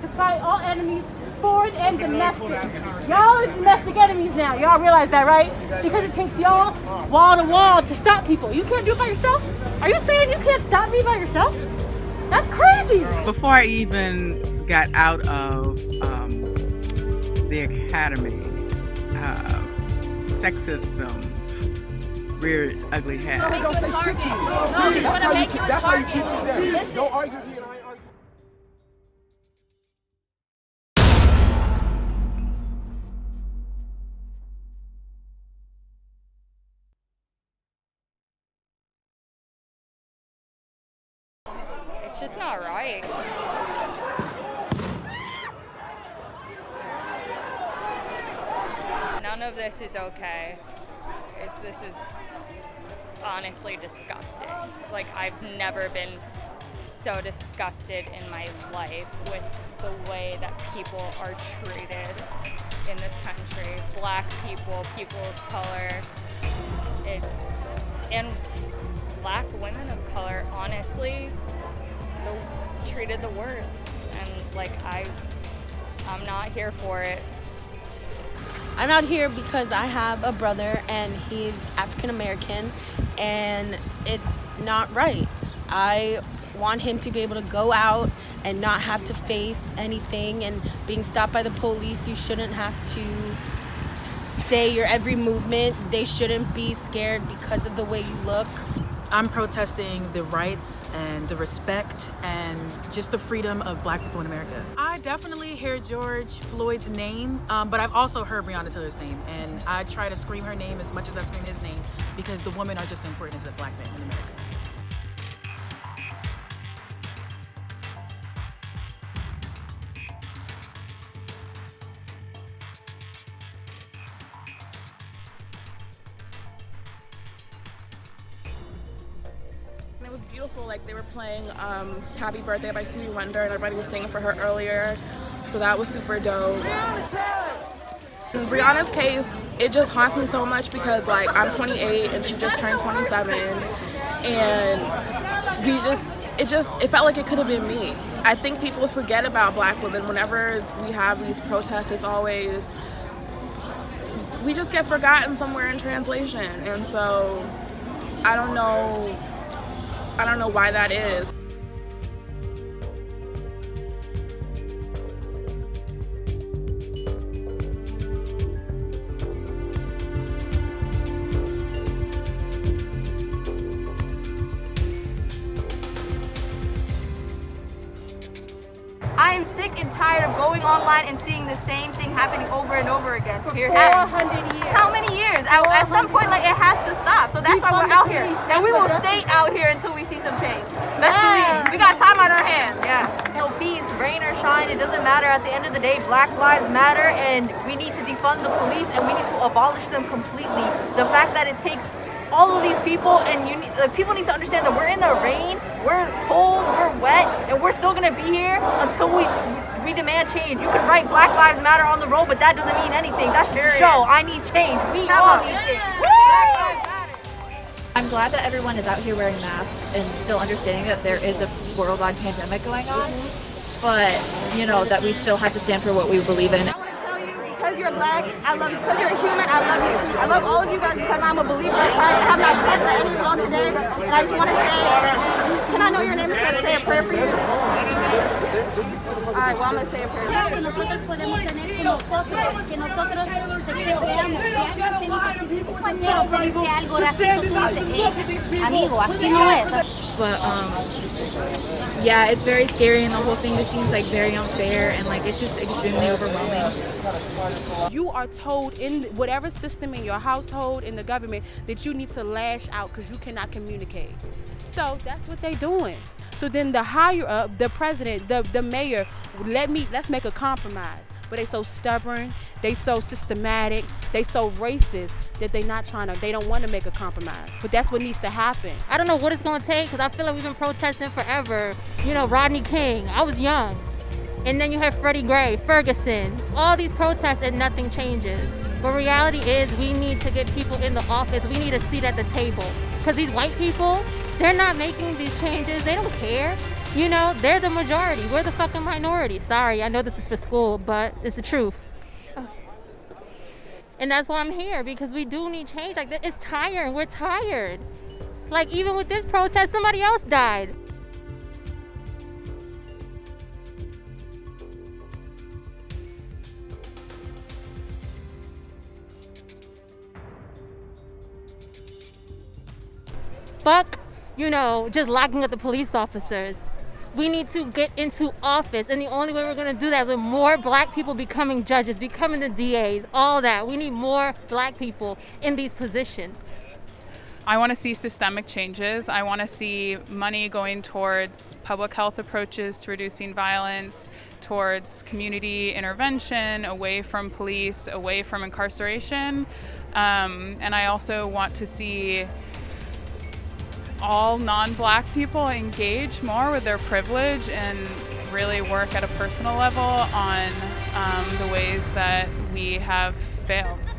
To fight all enemies, foreign and domestic. Y'all are domestic enemies now. Y'all realize that, right? Because it takes y'all wall to wall to stop people. You can't do it by yourself? Are you saying you can't stop me by yourself? That's crazy. Before I even got out of the academy, sexism reared its ugly head. No, it's gonna make you a target. Listen. Don't argue with me and I argue. It's just not right. None of this is okay. This is honestly disgusting. Like, I've never been so disgusted in my life with the way that people are treated in this country. Black people, people of color, and black women of color, honestly, treated the worst. And like, I'm not here for it. I'm out here because I have a brother and he's African American, and it's not right. I want him to be able to go out and not have to face anything, and being stopped by the police, you shouldn't have to say your every movement. They shouldn't be scared because of the way you look. I'm protesting the rights and the respect and just the freedom of black people in America. I definitely hear George Floyd's name, but I've also heard Breonna Taylor's name, and I try to scream her name as much as I scream his name because the women are just as important as the black men in America. It was beautiful. Like, they were playing Happy Birthday by Stevie Wonder and everybody was singing for her earlier, so that was super dope. In Breonna's case, it just haunts me so much because, like, I'm 28 and she just turned 27, and it felt like it could have been me. I think people forget about black women whenever we have these protests. It's always, we just get forgotten somewhere in translation, and so I don't know why that is. I am sick and tired of going online and seeing the same thing happening over and over again. For 400 years. How many years? At some point, like, it has to stop. So that's why we're out here. And we will stay out here until we see some change. Best believe. We got time on our hands. Yeah. No peace, rain or shine, it doesn't matter. At the end of the day, Black Lives Matter, and we need to defund the police and we need to abolish them completely. The fact that it takes all of these people, and people need to understand that we're in the rain, we're cold, we're wet, and we're still gonna be here until we demand change. You can write Black Lives Matter on the road, but that doesn't mean anything. That's just to show I need change. We all need change. Black Lives Matter. I'm glad that everyone is out here wearing masks and still understanding that there is a worldwide pandemic going on, but you know that we still have to stand for what we believe in. Because you're black, I love you. Because you're a human, I love you. I love all of you guys because I'm a believer in Christ. I have not pressed at any law today, and I just want to say, can I know your name so I can say a prayer for you? All right, well, I'm going to say a prayer. Que nosotros podemos tener con nosotros, que nosotros chequeamos, si alguien se dice así, un compañero se dice algo racista, tú dices, amigo, así no es. But yeah, it's very scary, and the whole thing just seems like very unfair, and like it's just extremely overwhelming. You are told in whatever system in your household, in the government, that you need to lash out because you cannot communicate. So that's what they're doing. So then the higher up, the president, the mayor, let's make a compromise. But they so stubborn, they so systematic, they so racist that they don't want to make a compromise. But that's what needs to happen. I don't know what it's gonna take because I feel like we've been protesting forever. You know, Rodney King, I was young. And then you have Freddie Gray, Ferguson, all these protests and nothing changes. But reality is we need to get people in the office. We need a seat at the table. Because these white people, they're not making these changes. They don't care. You know, they're the majority. We're the fucking minority. Sorry, I know this is for school, but it's the truth. And that's why I'm here, because we do need change. Like, it's tiring. We're tired. Like, even with this protest, somebody else died. Fuck, you know, just locking up the police officers. We need to get into office, and the only way we're going to do that is with more black people becoming judges, becoming the DAs, all that. We need more black people in these positions. I want to see systemic changes. I want to see money going towards public health approaches to reducing violence, towards community intervention, away from police, away from incarceration. And I also want to see all non-black people engage more with their privilege and really work at a personal level on the ways that we have failed.